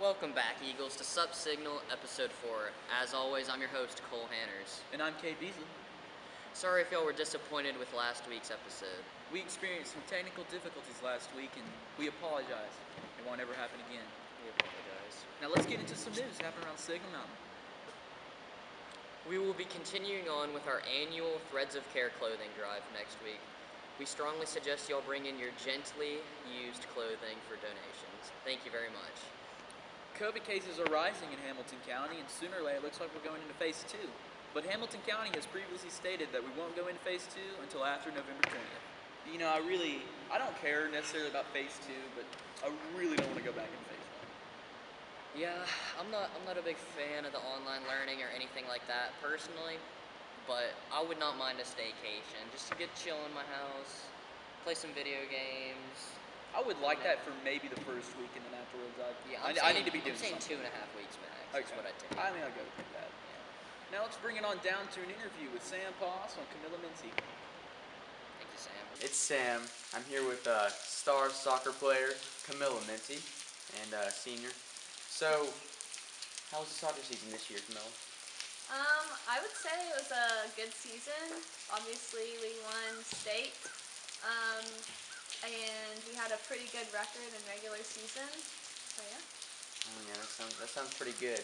Welcome back, Eagles, to Sup Signal, Episode 4. As always, I'm your host, Cole Hanners. And I'm Cade. Sorry if y'all were disappointed with last week's episode. We experienced some technical difficulties last week, and we apologize. It won't ever happen again. We apologize. Now let's get into some news happening around Signal Mountain. We will be continuing on with our annual Threads of Care clothing drive next week. We strongly suggest y'all bring in your gently used clothing for donations. Thank you very much. COVID cases are rising in Hamilton County, and sooner or later it looks like we're going into Phase 2. But Hamilton County has previously stated that we won't go into Phase 2 until after November 20th. You know, I don't care necessarily about Phase 2, but I really don't want to go back into Phase 1. Yeah, I'm not a big fan of the online learning or anything like that personally, but I would not mind a staycation, just to get chill in my house, play some video games. I would like that for maybe the first week, and then afterwards I need to be doing something. something. 2.5 weeks max. Okay. Is what I take. I mean, I'll go with that. Yeah. Now let's bring it on down to an interview with Sam Poss on Camilla Mincy. Thank you, Sam. It's Sam. I'm here with star soccer player Camilla Mincy and senior. So, how was the soccer season this year, Camilla? I would say it was a good season. Obviously, we won state, and we had a pretty good record in regular season. So yeah. Oh yeah, that sounds pretty good.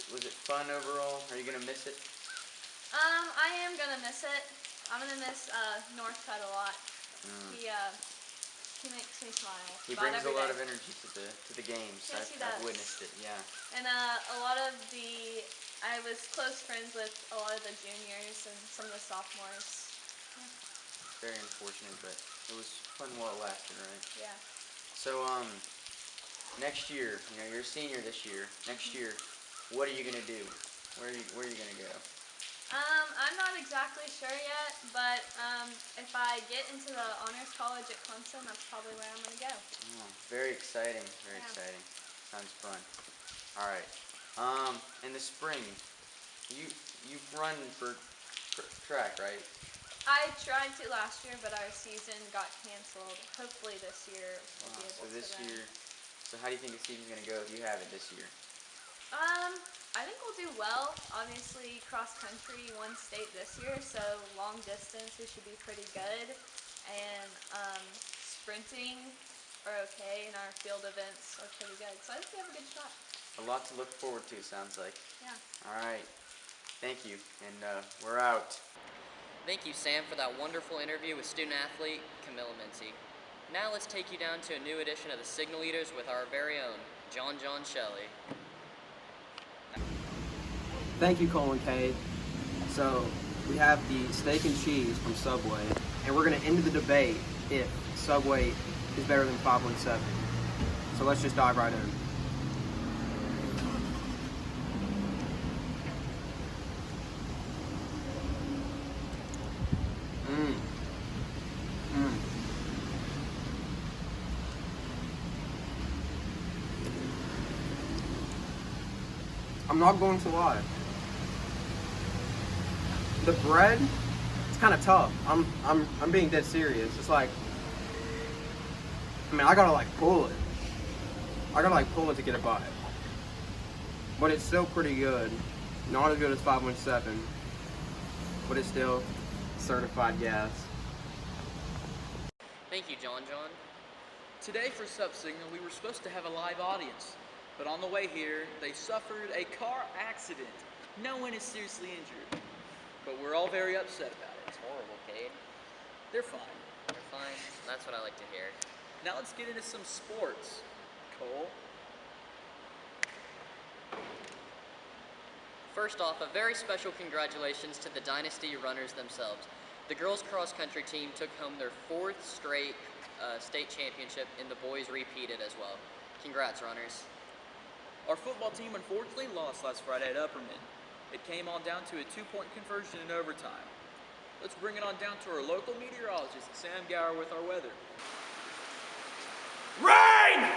Was it fun overall? Are you gonna miss it? I am gonna miss it. I'm gonna miss Northcutt a lot. He makes me smile. He brings a lot of energy to the games. Yes, I've witnessed it. Yeah. And I was close friends with a lot of the juniors and some of the sophomores. Yeah. Very unfortunate, but it was fun while it lasted, right? Yeah. So next year, you're a senior this year. Next year, what are you gonna do? Where are you gonna go? I'm not exactly sure yet, but if I get into the honors college at Clemson, that's probably where I'm gonna go. Oh, very exciting. Very exciting. Sounds fun. All right. In the spring, you run for track, right? I tried to last year, but our season got canceled. Hopefully this year we'll be able to run. So how do you think the season's gonna go if you have it this year? I think we'll do well. Obviously, cross country won state this year, so long distance we should be pretty good. And sprinting are okay, and our field events are pretty good. So I think we have a good shot. A lot to look forward to, sounds like. Yeah. All right. Thank you, and we're out. Thank you, Sam, for that wonderful interview with student-athlete Camilla Mincy. Now let's take you down to a new edition of the Signal Eaters with our very own John Shelley. Thank you, Cole and Cade. So we have the steak and cheese from Subway, and we're going to end the debate if Subway is better than 517. So let's just dive right in. I'm not going to lie. The bread, it's kind of tough. I'm being dead serious. It's like, I gotta pull it. I gotta pull it to get a bite. But it's still pretty good. Not as good as 517, but it's still certified gas. Thank you, John. Today for Sup Signal, we were supposed to have a live audience, but on the way here, they suffered a car accident. No one is seriously injured, but we're all very upset about it. It's horrible, Cade. They're fine. They're fine. That's what I like to hear. Now let's get into some sports. Cole? First off, a very special congratulations to the Dynasty runners themselves. The girls cross-country team took home their 4th straight state championship, and the boys repeated as well. Congrats, runners. Our football team unfortunately lost last Friday at Upperman. It came on down to a 2-point conversion in overtime. Let's bring it on down to our local meteorologist, Sam Gower, with our weather. Rain!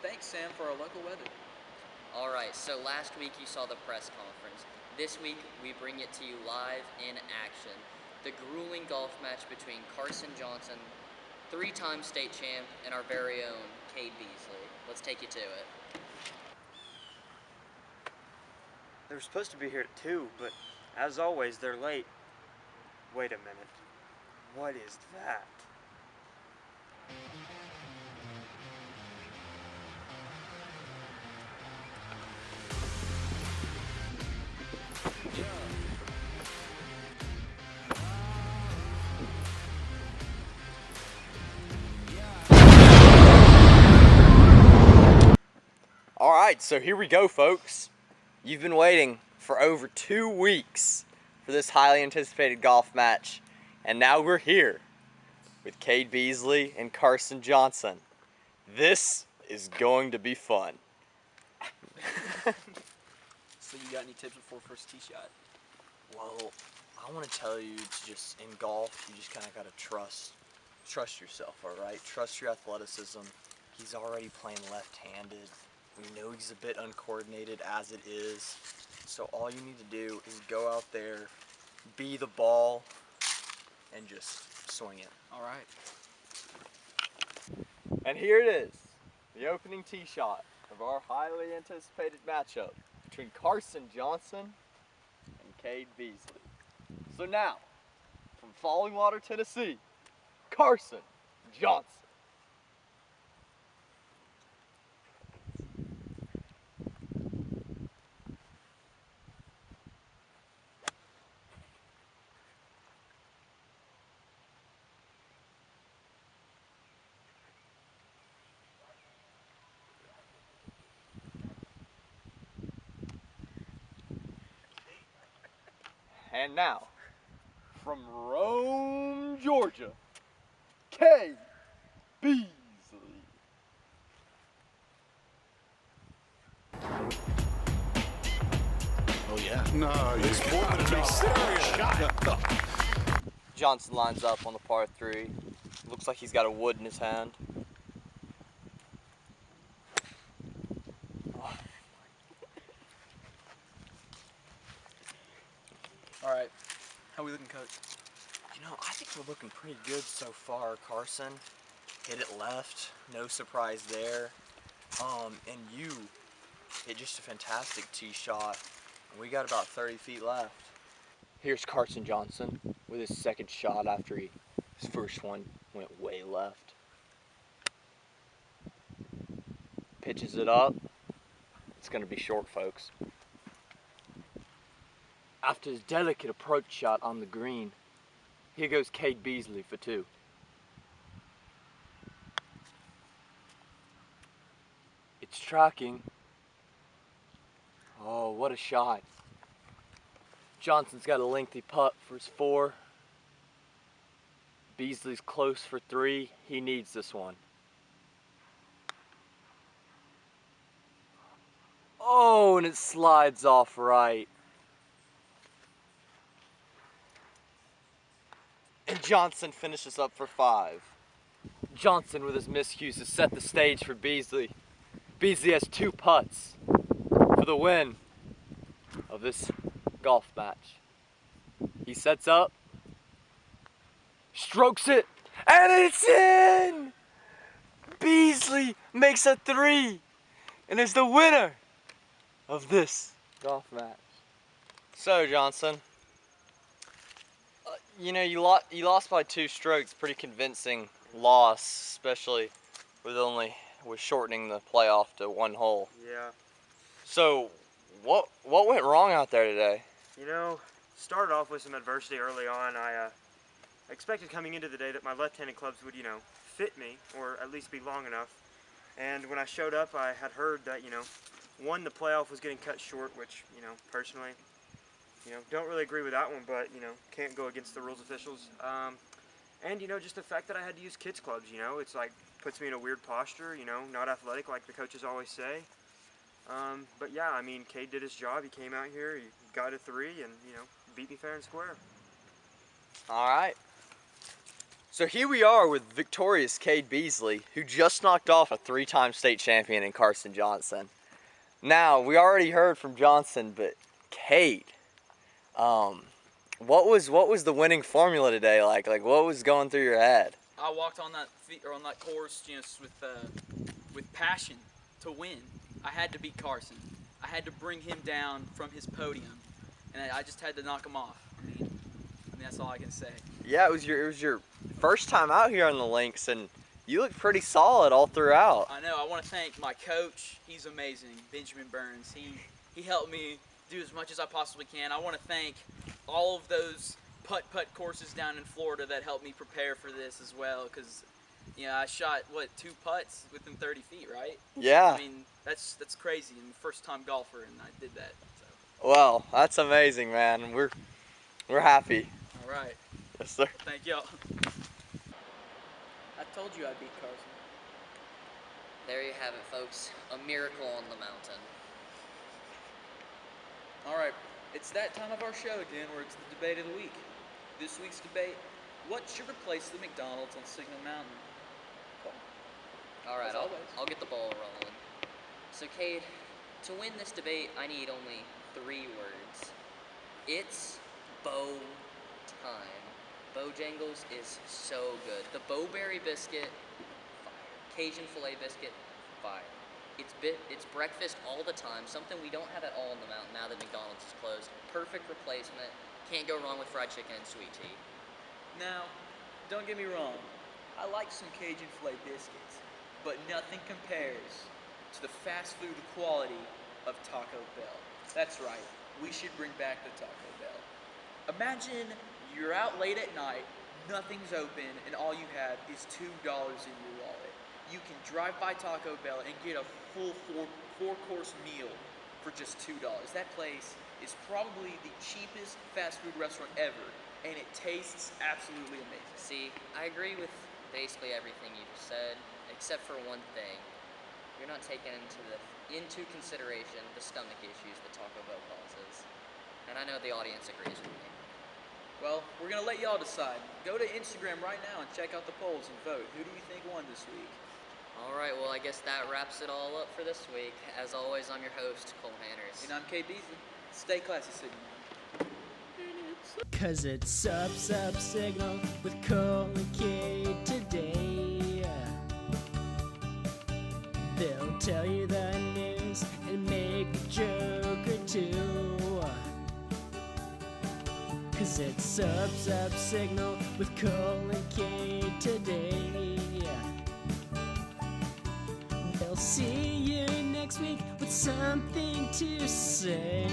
Thanks, Sam, for our local weather. All right, so last week you saw the press conference. This week we bring it to you live in action. The grueling golf match between Carson Johnson three-time state champ, and our very own Cade Beasley. Let's take you to it. They were supposed to be here at 2, but as always, they're late. Wait a minute. What is that? Alright, so here we go, folks. You've been waiting for over 2 weeks for this highly anticipated golf match, and now we're here with Cade Beasley and Carson Johnson. This is going to be fun. So you got any tips before first tee shot? Well, I want to tell you, it's just in golf, you just kind of got to trust yourself, all right? Trust your athleticism. He's already playing left-handed. We know he's a bit uncoordinated as it is. So all you need to do is go out there, be the ball, and just swing it. All right. And here it is, the opening tee shot of our highly anticipated matchup between Carson Johnson and Cade Beasley. So now, from Falling Water, Tennessee, Carson Johnson. And now, from Rome, Georgia, Cade Beasley. Oh yeah? No, it's more than enough. Johnson lines up on the par 3. Looks like he's got a wood in his hand. All right. How we looking, coach? You know, I think we're looking pretty good so far, Carson. Hit it left, no surprise there. And you hit just a fantastic tee shot. And we got about 30 feet left. Here's Carson Johnson with his second shot after his first one went way left. Pitches it up. It's gonna be short, folks. After his delicate approach shot on the green, here goes Cade Beasley for 2. It's tracking. Oh, what a shot. Johnson's got a lengthy putt for his 4. Beasley's close for 3. He needs this one. Oh, and it slides off right. And Johnson finishes up for 5. Johnson with his miscues has set the stage for Beasley. Beasley has 2 putts for the win of this golf match. He sets up, strokes it, and it's in! Beasley makes a 3 and is the winner of this golf match. So, Johnson, you know, you lost by 2 strokes. Pretty convincing loss, especially with shortening the playoff to 1 hole. Yeah. So, what went wrong out there today? You know, started off with some adversity early on. I expected coming into the day that my left-handed clubs would, fit me, or at least be long enough. And when I showed up, I had heard that, one, the playoff was getting cut short, which, personally, don't really agree with that one, but, can't go against the rules officials. And, just the fact that I had to use kids' clubs, it's like, puts me in a weird posture, not athletic like the coaches always say. But yeah, I mean, Cade did his job. He came out here, he got a 3, and, beat me fair and square. All right. So here we are with victorious Cade Beasley, who just knocked off a 3-time state champion in Carson Johnson. Now, we already heard from Johnson, but Cade, what was the winning formula today like? Like, what was going through your head? I walked on that on that course just with passion to win. I had to beat Carson. I had to bring him down from his podium, and I just had to knock him off. I mean that's all I can say. Yeah, it was your first time out here on the links, and you looked pretty solid all throughout. I know. I want to thank my coach. He's amazing, Benjamin Burns. He helped me do as much as I possibly can. I want to thank all of those putt-putt courses down in Florida that helped me prepare for this as well, because I shot 2 putts within 30 feet, right? Yeah. I mean that's crazy. I'm a first-time golfer, and I did that. So. Well, that's amazing, man. We're happy. All right. Yes, sir. Thank y'all. I told you I'd beat Carson. There you have it, folks. A miracle on the mountain. All right, it's that time of our show again where it's the debate of the week. This week's debate: what should replace the McDonald's on Signal Mountain? Cool. All right, As always. I'll get the ball rolling. So, Cade, to win this debate, I need only 3 words. It's bow time. Bojangles is so good. The Bowberry biscuit, fire. Cajun filet biscuit, fire. It's breakfast all the time, something we don't have at all on the mountain now that McDonald's is closed. Perfect replacement. Can't go wrong with fried chicken and sweet tea. Now, don't get me wrong. I like some Cajun filet biscuits, but nothing compares to the fast food quality of Taco Bell. That's right. We should bring back the Taco Bell. Imagine you're out late at night, nothing's open, and all you have is $2 in your wallet. You can drive by Taco Bell and get a full four-course meal for just $2. That place is probably the cheapest fast food restaurant ever, and it tastes absolutely amazing. See, I agree with basically everything you just said, except for one thing. You're not taking into consideration the stomach issues that Taco Bell causes. And I know the audience agrees with me. Well, we're going to let y'all decide. Go to Instagram right now and check out the polls and vote. Who do you think won this week? All right, well, I guess that wraps it all up for this week. As always, I'm your host, Cole Hanners. And I'm Cade Beasley. Stay classy, Signal. Cause it's Sup Signal with Cole and Cade today. They'll tell you the news and make a joke or two. Cause it's Sup Signal with Cole and Cade today. They'll see you next week with something to say.